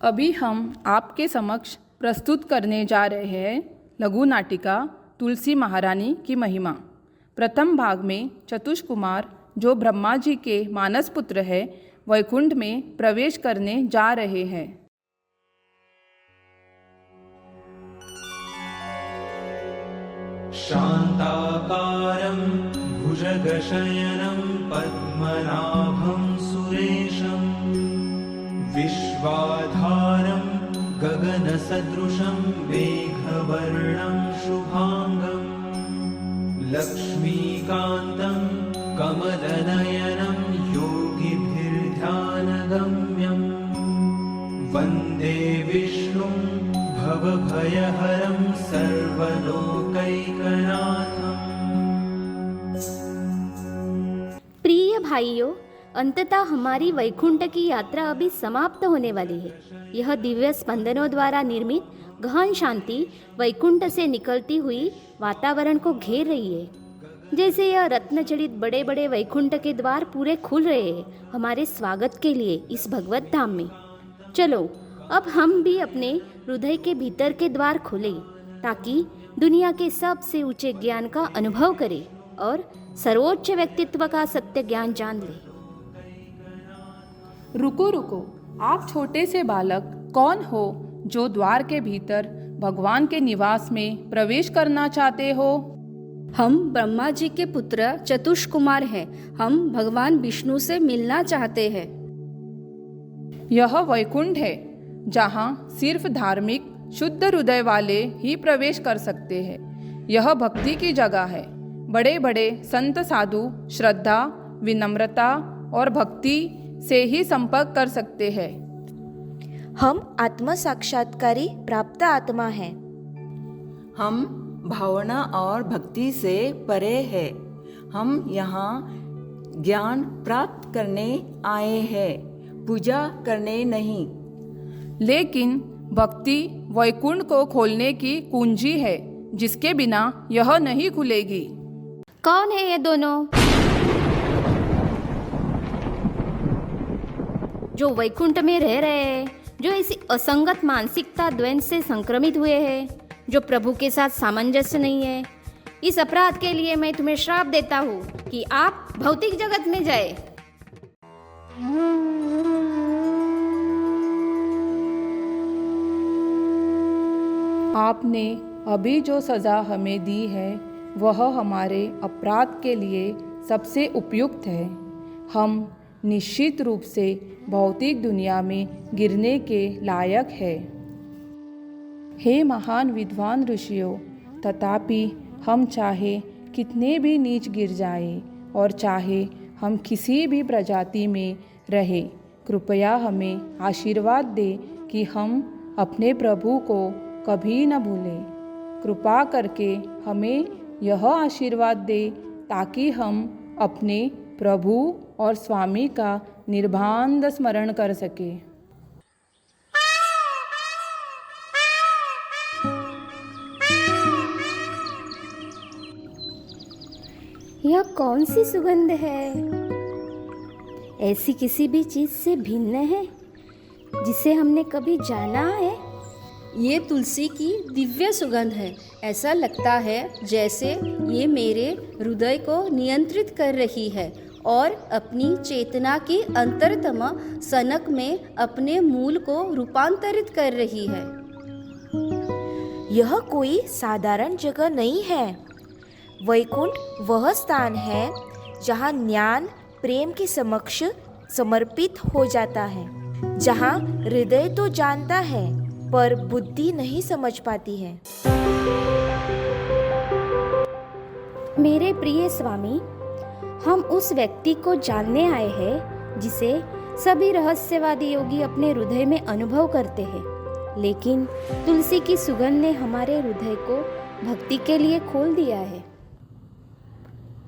अभी हम आपके समक्ष प्रस्तुत करने जा रहे हैं लघु नाटिका तुलसी महारानी की महिमा। प्रथम भाग में चतुष कुमार, जो ब्रह्मा जी के मानस पुत्र है, वैकुंठ में प्रवेश करने जा रहे हैं। शान्ताकारं भुजगशयनं पद्मनाभं सुरेशं विश्वाधारं गगनसदृशं मेघवर्णं शुभांगं लक्ष्मीकान्तं कमलनयनं योगिभिर्ध्यानगम्यं वन्दे विष्णुं भवभयहरं सर्वलोकैकनाथम्। प्रिय भाइयों, अंततः हमारी वैकुंठ की यात्रा अभी समाप्त होने वाली है। यह दिव्य स्पंदनों द्वारा निर्मित गहन शांति वैकुंठ से निकलती हुई वातावरण को घेर रही है। जैसे यह रत्नजड़ित बड़े बड़े वैकुंठ के द्वार पूरे खुल रहे हैं हमारे स्वागत के लिए इस भगवत धाम में। चलो अब हम भी अपने हृदय के भीतर के द्वार खोलें, ताकि दुनिया के सबसे ऊंचे ज्ञान का अनुभव करें और सर्वोच्च व्यक्तित्व का सत्य ज्ञान जान लें। रुको रुको, आप छोटे से बालक कौन हो जो द्वार के भीतर भगवान के निवास में प्रवेश करना चाहते हो? हम ब्रह्मा जी के पुत्र चतुष कुमार हैं। हम भगवान विष्णु से मिलना चाहते हैं। यह वैकुंठ है, जहाँ सिर्फ धार्मिक शुद्ध हृदय वाले ही प्रवेश कर सकते हैं। यह भक्ति की जगह है। बड़े बड़े संत साधु श्रद्धा, विनम्रता और भक्ति से ही संपर्क कर सकते हैं। हम आत्म साक्षात्कारी प्राप्त आत्मा हैं। हम भावना और भक्ति से परे हैं। हम यहाँ ज्ञान प्राप्त करने आए हैं, पूजा करने नहीं। लेकिन भक्ति वैकुंठ को खोलने की कुंजी है, जिसके बिना यह नहीं खुलेगी। कौन है ये दोनों जो वैकुंठ में रह रहे हैं, जो इसी असंगत मानसिकता द्वंद से संक्रमित हुए हैं, जो प्रभु के साथ सामंजस्य नहीं है? इस अपराध के लिए मैं तुम्हें श्राप देता हूँ कि आप भौतिक जगत में जाए। आपने अभी जो सज़ा हमें दी है, वह हमारे अपराध के लिए सबसे उपयुक्त है। हम निश्चित रूप से भौतिक दुनिया में गिरने के लायक है। हे महान विद्वान ऋषियों, तथापि हम चाहे कितने भी नीच गिर जाए और चाहे हम किसी भी प्रजाति में रहे, कृपया हमें आशीर्वाद दे कि हम अपने प्रभु को कभी न भूलें। कृपा करके हमें यह आशीर्वाद दे, ताकि हम अपने प्रभु और स्वामी का निर्बाध स्मरण कर सके। यह कौन सी सुगंध है? ऐसी किसी भी चीज से भिन्न है जिसे हमने कभी जाना है? ये तुलसी की दिव्य सुगंध है। ऐसा लगता है जैसे ये मेरे हृदय को नियंत्रित कर रही है और अपनी चेतना की अंतरतम सनक में अपने मूल को रूपांतरित कर रही है। यह कोई साधारण जगह नहीं है। वैकुंठ वह स्थान है जहाँ ज्ञान प्रेम के समक्ष समर्पित हो जाता है, जहाँ हृदय तो जानता है पर बुद्धि नहीं समझ पाती है। मेरे प्रिय स्वामी, हम उस व्यक्ति को जानने आए हैं जिसे सभी रहस्यवादी योगी अपने हृदय में अनुभव करते हैं, लेकिन तुलसी की सुगंध ने हमारे हृदय को भक्ति के लिए खोल दिया है।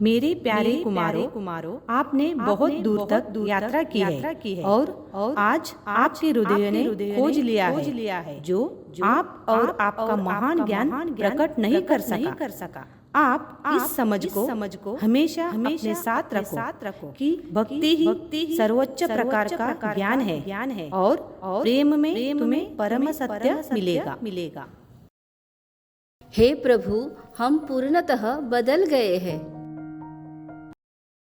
मेरे प्यारे कुमारों, आपने बहुत दूर तक यात्रा की है और आज आपके हृदय ने खोज लिया है जो आप और आपका महान ज्ञान प्रकट नहीं कर सका। आप इस समझ को हमेशा अपने साथ रखो कि भक्ति ही सर्वोच्च प्रकार का ज्ञान है और प्रेम में तुम्हें परम सत्य मिलेगा। हे प्रभु, हम पूर्णतः बदल गए हैं।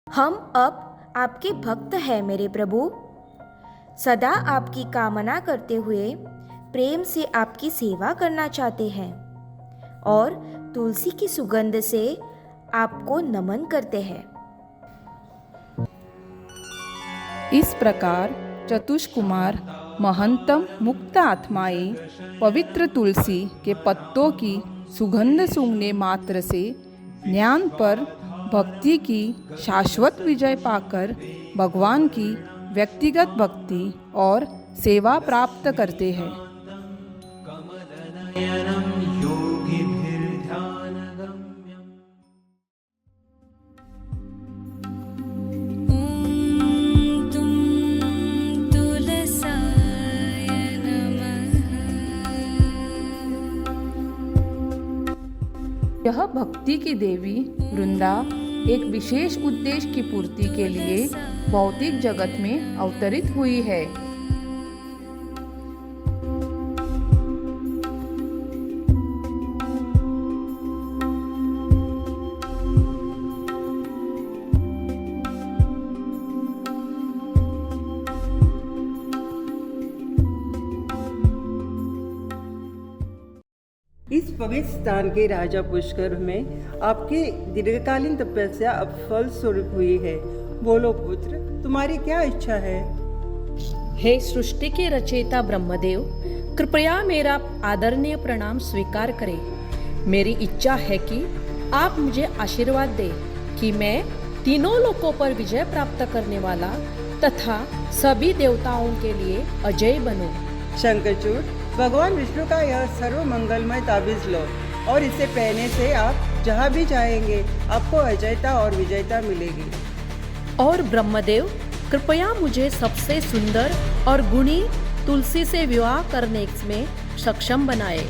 हम अब आपके भक्त हैं मेरे प्रभु। सदा आपकी कामना करते हुए प्रेम से आपकी सेवा करना चाहते हैं और तुलसी की सुगंध से आपको नमन करते हैं। इस प्रकार चतुष्कुमार महंतम मुक्त आत्माएं पवित्र तुलसी के पत्तों की सुगंध सूंघने मात्र से ज्ञान पर भक्ति की शाश्वत विजय पाकर भगवान की व्यक्तिगत भक्ति और सेवा प्राप्त करते हैं। कमलनयनं योगिभिर्ध्यानगम्यम्। यह भक्ति की देवी वृंदा एक विशेष उद्देश्य की पूर्ति के लिए भौतिक जगत में अवतरित हुई है। इस पवित्र स्थान के राजा पुष्कर में आपकी दीर्घकालीन तपस्या अब फल स्वरूप हुई है। बोलो पुत्र, तुम्हारी क्या इच्छा है? हे सृष्टि के रचयिता ब्रह्मदेव, कृपया मेरा आदरणीय प्रणाम स्वीकार करें। मेरी इच्छा है कि आप मुझे आशीर्वाद दें कि मैं तीनों लोकों पर विजय प्राप्त करने वाला तथा सभी देवताओं के लिए अजय बनूं। शंखचूड़, भगवान विष्णु का यह सर्व मंगलमय ताबीज लो और इसे पहनने से आप जहाँ भी जाएंगे आपको अजयता और विजयता मिलेगी। और ब्रह्मदेव, कृपया मुझे सबसे सुंदर और गुणी तुलसी से विवाह करने में सक्षम बनाए।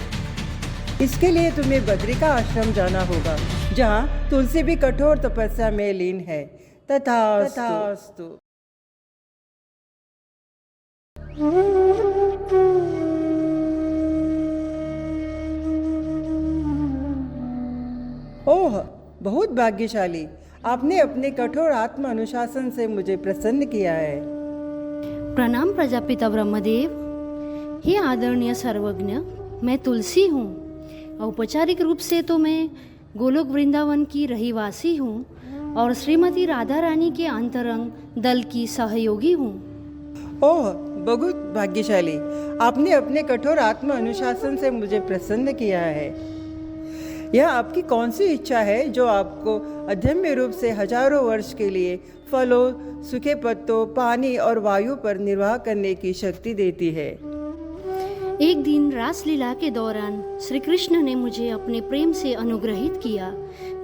इसके लिए तुम्हें बद्रिका आश्रम जाना होगा, जहाँ तुलसी भी कठोर तपस्या में लीन है। तथास्तु। ओह, बहुत भाग्यशाली, आपने अपने कठोर आत्म अनुशासन से मुझे प्रसन्न किया है। प्रणाम प्रजापिता ब्रह्मदेव। हे आदरणीय सर्वज्ञ, मैं तुलसी हूँ। औपचारिक रूप से तो मैं गोलोक वृंदावन की रहीवासी हूँ और श्रीमती राधा रानी के अंतरंग दल की सहयोगी हूँ। ओह, बहुत भाग्यशाली, आपने अपने कठोर आत्म अनुशासन से मुझे प्रसन्न किया है। यह आपकी कौन सी इच्छा है जो आपको अदम्य रूप से हजारों वर्ष के लिए फलों, सूखे पत्तों, पानी और वायु पर निर्वाह करने की शक्ति देती है? एक दिन रासलीला के दौरान श्री कृष्ण ने मुझे अपने प्रेम से अनुग्रहित किया,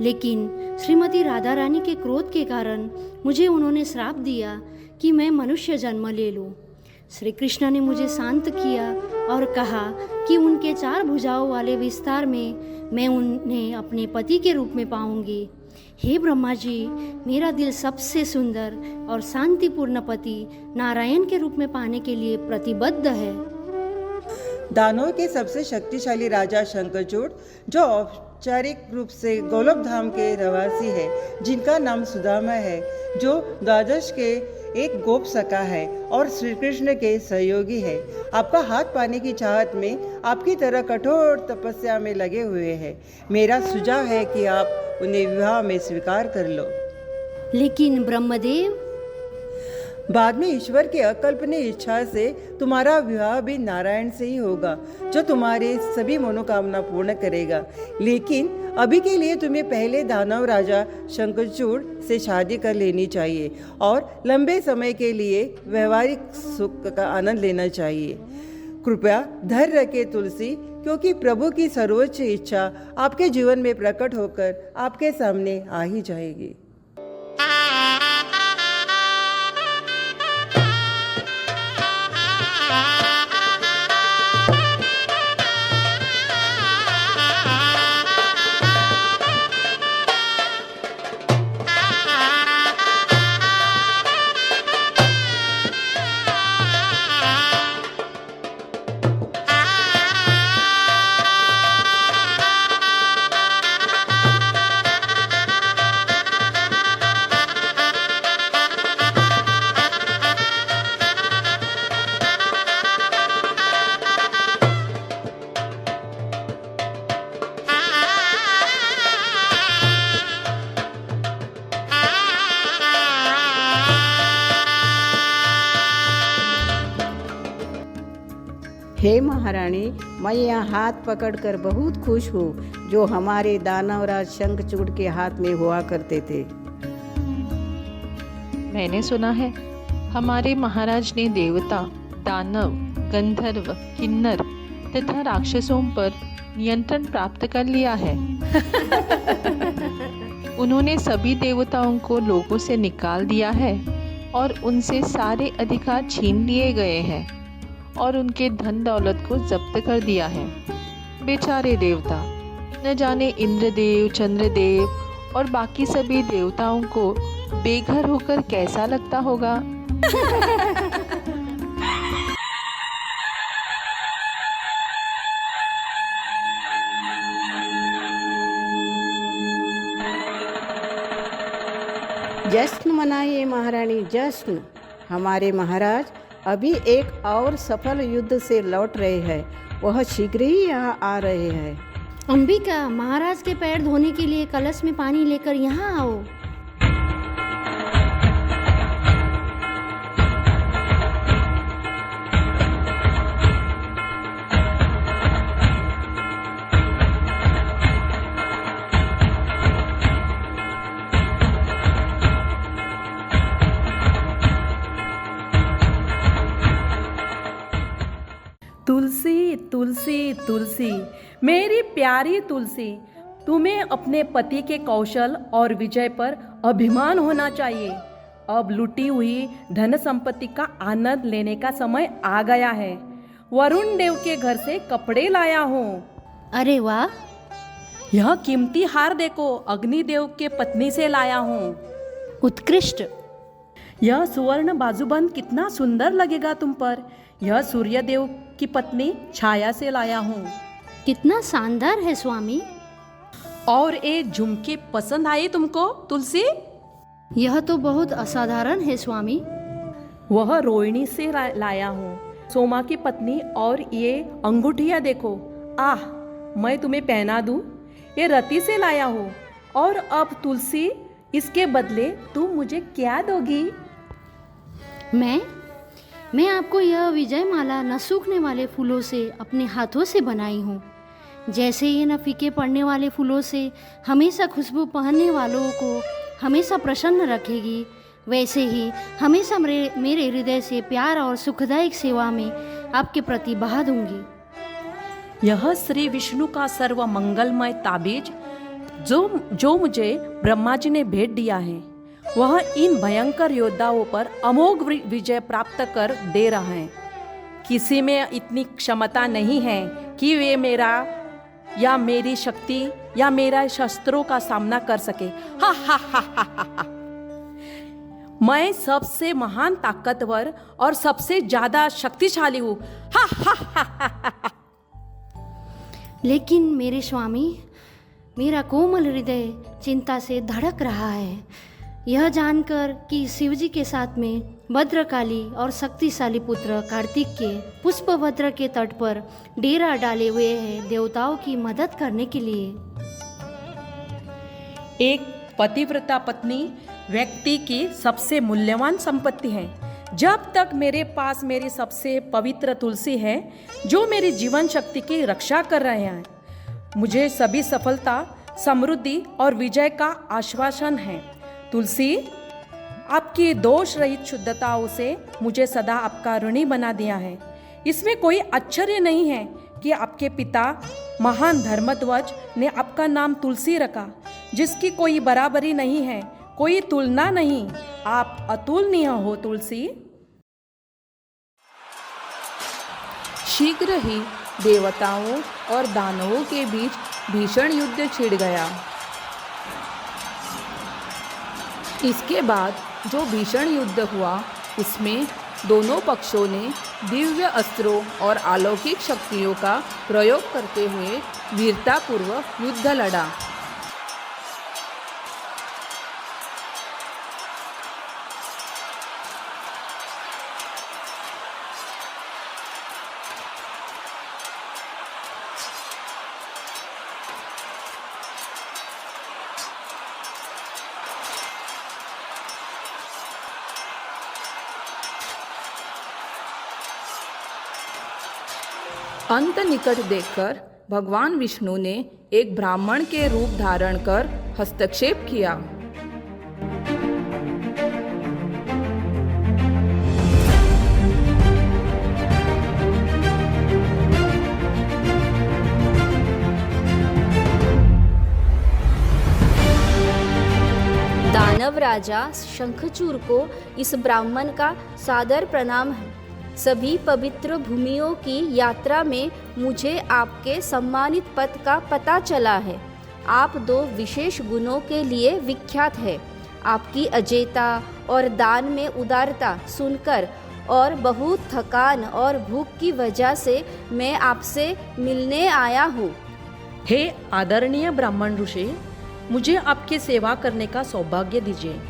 लेकिन श्रीमती राधा रानी के क्रोध के कारण मुझे उन्होंने श्राप दिया कि मैं मनुष्य जन्म ले लूं। श्री कृष्ण ने मुझे शांत किया और कहा कि उनके 4 भुजाओं वाले विस्तार में मैं उन्हें अपने पति के रूप में पाऊंगी। हे ब्रह्मा जी, मेरा दिल सबसे सुंदर और शांतिपूर्ण पति नारायण के रूप में पाने के लिए प्रतिबद्ध है। दानवों के सबसे शक्तिशाली राजा शंखचूड़, जो औपचारिक रूप से गोलोक धाम के रहवासी है, जिनका नाम सुदामा है, जो द्वादश के एक गोप सखा है और श्री कृष्ण के सहयोगी है, आपका हाथ पाने की चाहत में आपकी तरह कठोर तपस्या में लगे हुए हैं। मेरा सुझाव है कि आप उन्हें विवाह में स्वीकार कर लो। लेकिन ब्रह्मदेव, बाद में ईश्वर की अकल्पनीय इच्छा से तुम्हारा विवाह भी नारायण से ही होगा, जो तुम्हारे सभी मनोकामना पूर्ण करेगा। लेकिन अभी के लिए तुम्हें पहले दानव राजा शंखचूड़ से शादी कर लेनी चाहिए और लंबे समय के लिए व्यवहारिक सुख का आनंद लेना चाहिए। कृपया धैर्य रखें तुलसी, क्योंकि प्रभु की सर्वोच्च इच्छा आपके जीवन में प्रकट होकर आपके सामने आ ही जाएगी। हे महारानी, मैं यह हाथ पकड़कर बहुत खुश हूँ जो हमारे दानवराज शंखचूड़ के हाथ में हुआ करते थे। मैंने सुना है हमारे महाराज ने देवता, दानव, गंधर्व, किन्नर तथा राक्षसों पर नियंत्रण प्राप्त कर लिया है। उन्होंने सभी देवताओं को लोगों से निकाल दिया है और उनसे सारे अधिकार छीन लिए गए हैं और उनके धन दौलत को जब्त कर दिया है। बेचारे देवता, न जाने इंद्रदेव, चंद्रदेव और बाकी सभी देवताओं को बेघर होकर कैसा लगता होगा। जश्न मनाइए महारानी, जश्न। हमारे महाराज अभी एक और सफल युद्ध से लौट रहे हैं। वह शीघ्र ही यहाँ आ रहे हैं। अंबिका, महाराज के पैर धोने के लिए कलश में पानी लेकर यहाँ आओ। तुलसी तुलसी तुलसी, मेरी प्यारी तुलसी, तुम्हें अपने पति के कौशल और विजय पर अभिमान होना चाहिए। अब लुटी हुई धन संपत्ति का आनंद लेने का समय आ गया है। वरुण देव के घर से कपड़े लाया हूँ। अरे वाह! यह कीमती हार देखो, अग्निदेव के पत्नी से लाया हूँ। उत्कृष्ट! यह सुवर्ण बाजूबंद कितना सुंदर लगेगा तुम पर। यह सूर्यदेव की पत्नी छाया से लाया हूँ। कितना शानदार है स्वामी। और ये झुमके पसंद आए तुमको तुलसी? यह तो बहुत असाधारण है स्वामी। वह रोहिणी से लाया हूँ, सोमा की पत्नी। और ये अंगूठिया देखो, आह, मैं तुम्हें पहना दूँ। ये रति से लाया हूँ। और अब तुलसी, इसके बदले तुम मुझे क्या दोगी? मैं आपको यह विजय माला न सूखने वाले फूलों से अपने हाथों से बनाई हूँ। जैसे ये न फीके पड़ने वाले फूलों से हमेशा खुशबू पहनने वालों को हमेशा प्रसन्न रखेगी, वैसे ही हमेशा मेरे हृदय से प्यार और सुखदायक सेवा में आपके प्रति बहा दूंगी। यह श्री विष्णु का सर्व मंगलमय ताबीज जो मुझे ब्रह्मा जी ने भेंट दिया है, वह इन भयंकर योद्धाओं पर अमोघ विजय प्राप्त कर दे रहा है। किसी में इतनी क्षमता नहीं है कि वे मेरा या मेरी शक्ति या मेरा शस्त्रों का सामना कर सके। हा हा हा हा हा। मैं सबसे महान ताकतवर और सबसे ज्यादा शक्तिशाली हूँ। हा हा हा हा। लेकिन मेरे स्वामी, मेरा कोमल हृदय चिंता से धड़क रहा है, यह जानकर कि शिवजी के साथ में भद्रकाली और शक्तिशाली पुत्र कार्तिक के पुष्पभद्र के तट पर डेरा डाले हुए हैं देवताओं की मदद करने के लिए। एक पतिव्रता पत्नी व्यक्ति की सबसे मूल्यवान संपत्ति है। जब तक मेरे पास मेरी सबसे पवित्र तुलसी है, जो मेरी जीवन शक्ति की रक्षा कर रहे हैं, मुझे सभी सफलता, समृद्धि और विजय का आश्वासन है। तुलसी, आपकी दोष रहित शुद्धताओं से मुझे सदा आपका ऋणी बना दिया है। इसमें कोई आश्चर्य नहीं है कि आपके पिता महान धर्मध्वज ने आपका नाम तुलसी रखा, जिसकी कोई बराबरी नहीं है, कोई तुलना नहीं। आप अतुलनीय हो तुलसी। शीघ्र ही देवताओं और दानवों के बीच भीषण युद्ध छिड़ गया। इसके बाद जो भीषण युद्ध हुआ, उसमें दोनों पक्षों ने दिव्य अस्त्रों और अलौकिक शक्तियों का प्रयोग करते हुए वीरतापूर्वक युद्ध लड़ा। अंत निकट देखकर भगवान विष्णु ने एक ब्राह्मण के रूप धारण कर हस्तक्षेप किया। दानव राजा शंखचूड़ को इस ब्राह्मण का सादर प्रणाम है। सभी पवित्र भूमियों की यात्रा में मुझे आपके सम्मानित पद का पता चला है। आप दो विशेष गुणों के लिए विख्यात है। आपकी अजेयता और दान में उदारता सुनकर और बहुत थकान और भूख की वजह से मैं आपसे मिलने आया हूँ। हे आदरणीय ब्राह्मण ऋषि, मुझे आपकी सेवा करने का सौभाग्य दीजिए।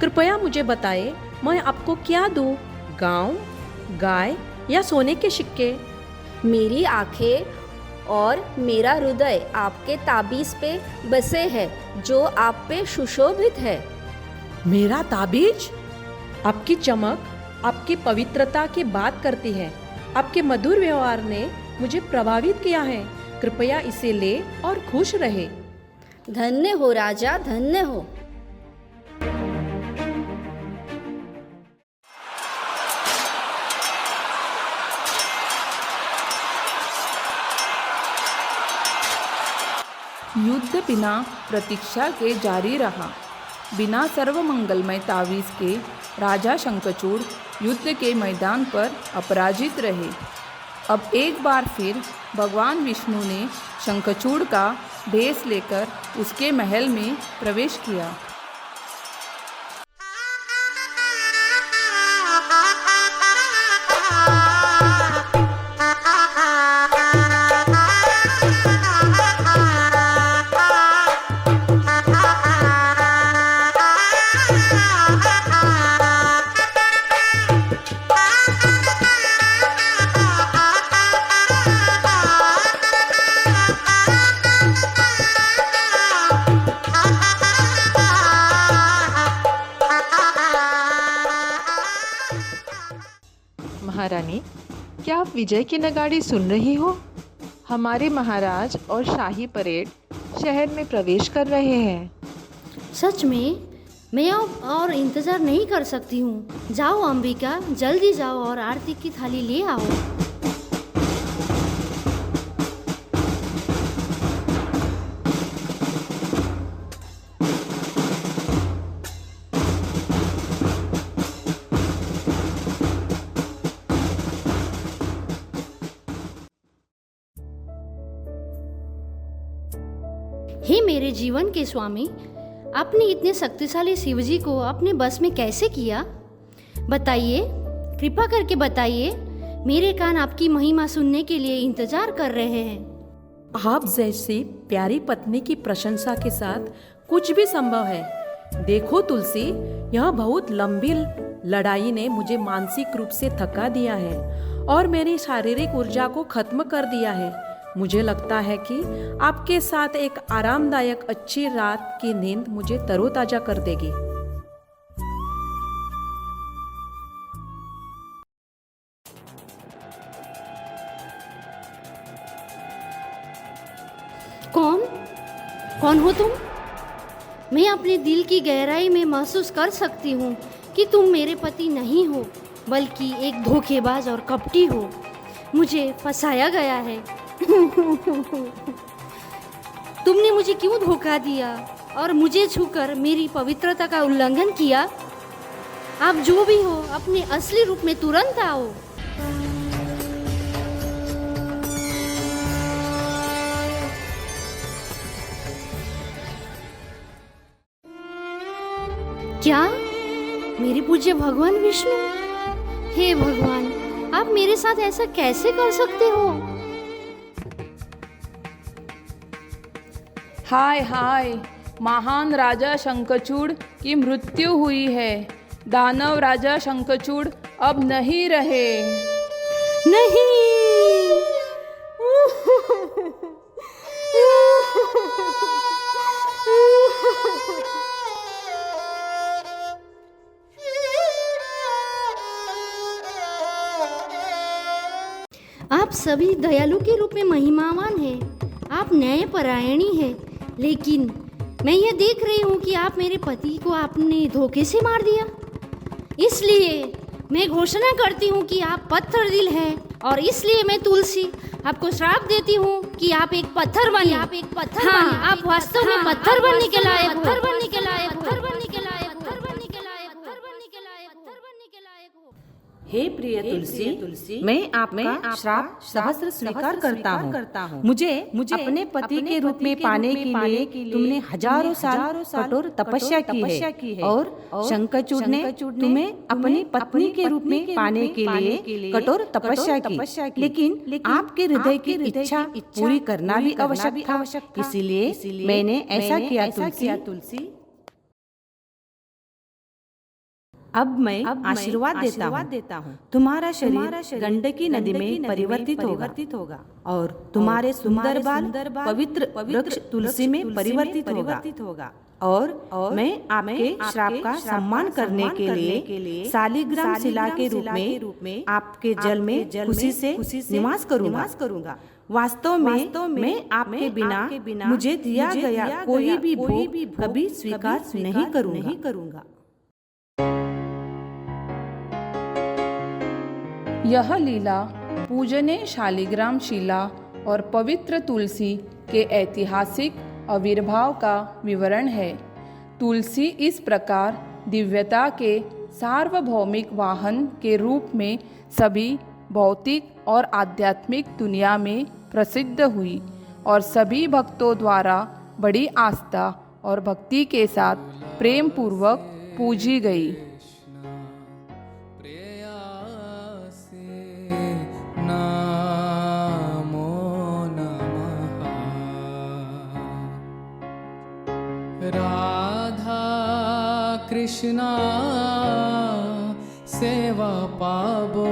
कृपया मुझे बताएं, मैं आपको क्या दूं? गांव, गाय या सोने के सिक्के? मेरी आंखें और मेरा हृदय आपके ताबीज़ पे बसे हैं जो आप पे सुशोभित है। मेरा ताबीज? आपकी चमक आपकी पवित्रता की बात करती है। आपके मधुर व्यवहार ने मुझे प्रभावित किया है। कृपया इसे ले और खुश रहे। धन्य हो राजा, धन्य हो। युद्ध बिना प्रतीक्षा के जारी रहा। बिना सर्वमंगलमय तावीज़ के राजा शंखचूड़ युद्ध के मैदान पर अपराजित रहे। अब एक बार फिर भगवान विष्णु ने शंखचूड़ का भेष लेकर उसके महल में प्रवेश किया। महारानी, क्या आप विजय की नगाड़ी सुन रही हो? हमारे महाराज और शाही परेड शहर में प्रवेश कर रहे हैं। सच में? मैं अब और इंतज़ार नहीं कर सकती हूँ। जाओ अंबिका, जल्दी जाओ और आरती की थाली ले आओ। हे मेरे जीवन के स्वामी, आपने इतने शक्तिशाली शिवजी को अपने बस में कैसे किया? बताइए, कृपा करके बताइए। मेरे कान आपकी महिमा सुनने के लिए इंतजार कर रहे हैं। आप जैसी प्यारी पत्नी की प्रशंसा के साथ कुछ भी संभव है। देखो तुलसी, यह बहुत लंबी लड़ाई ने मुझे मानसिक रूप से थका दिया है और मेरी शारीरिक ऊर्जा को खत्म कर दिया है। मुझे लगता है कि आपके साथ एक आरामदायक अच्छी रात की नींद मुझे तरोताजा कर देगी। कौन हो तुम? मैं अपने दिल की गहराई में महसूस कर सकती हूँ कि तुम मेरे पति नहीं हो, बल्कि एक धोखेबाज और कपटी हो। मुझे फंसाया गया है। तुमने मुझे क्यों धोखा दिया और मुझे छूकर मेरी पवित्रता का उल्लंघन किया? आप जो भी हो, अपने असली रूप में तुरंत आओ। क्या? मेरे पूज्य भगवान विष्णु, हे भगवान, आप मेरे साथ ऐसा कैसे कर सकते हो? हाय हाय, महान राजा शंखचूड़ की मृत्यु हुई है। दानव राजा शंखचूड़ अब नहीं रहे। नहीं। आप सभी दयालु के रूप में महिमावान हैं। आप न्यायपरायणी हैं, लेकिन मैं यह देख रही हूँ कि आप मेरे पति को आपने धोखे से मार दिया। इसलिए मैं घोषणा करती हूँ कि आप पत्थर दिल हैं, और इसलिए मैं तुलसी आपको श्राप देती हूँ कि आप एक पत्थर बने। आप एक पत्थर बने। आप वास्तव में पत्थर बनने के लायक हो। पत्थर बनने के लायक हो। पत्थर बनने के लायक हो। पत्थर बनने के लायक हो। पत्थर बनने के लायक हो। पत्थर बनने के लायक हो। हे प्रिय तुलसी, मैं आपका श्राप सहस्र स्वीकार करता हूँ। मुझे अपने पति के रूप में पाने के लिए तुमने हजारों साल कठोर तपस्या की है, और शंखचूड़ ने तुम्हें अपनी पत्नी के रूप में पाने के लिए कठोर तपस्या की, लेकिन आपके हृदय की इच्छा पूरी करना भी आवश्यक था। इसीलिए मैंने ऐसा किया तुलसी। अब मैं आशीर्वाद देता हूँ। तुम्हारा शरीर गंडकी नदी में परिवर्तित होगा और तुम्हारे सुंदर बाल पवित्र वृक्ष तुलसी में परिवर्तित होगा। और मैं आपके श्राप का सम्मान करने के लिए शालिग्राम शिला के रूप में आपके जल में खुशी से निवास करूंगा। वास्तव में मैं आपके बिना मुझे दिया गया कोई भी भोग कभी स्वीकार नहीं करूंगा। यह लीला पूजनीय शालिग्राम शिला और पवित्र तुलसी के ऐतिहासिक आविर्भाव का विवरण है। तुलसी इस प्रकार दिव्यता के सार्वभौमिक वाहन के रूप में सभी भौतिक और आध्यात्मिक दुनिया में प्रसिद्ध हुई और सभी भक्तों द्वारा बड़ी आस्था और भक्ति के साथ प्रेम पूर्वक पूजी गई। राधा कृष्णा सेवा पाबो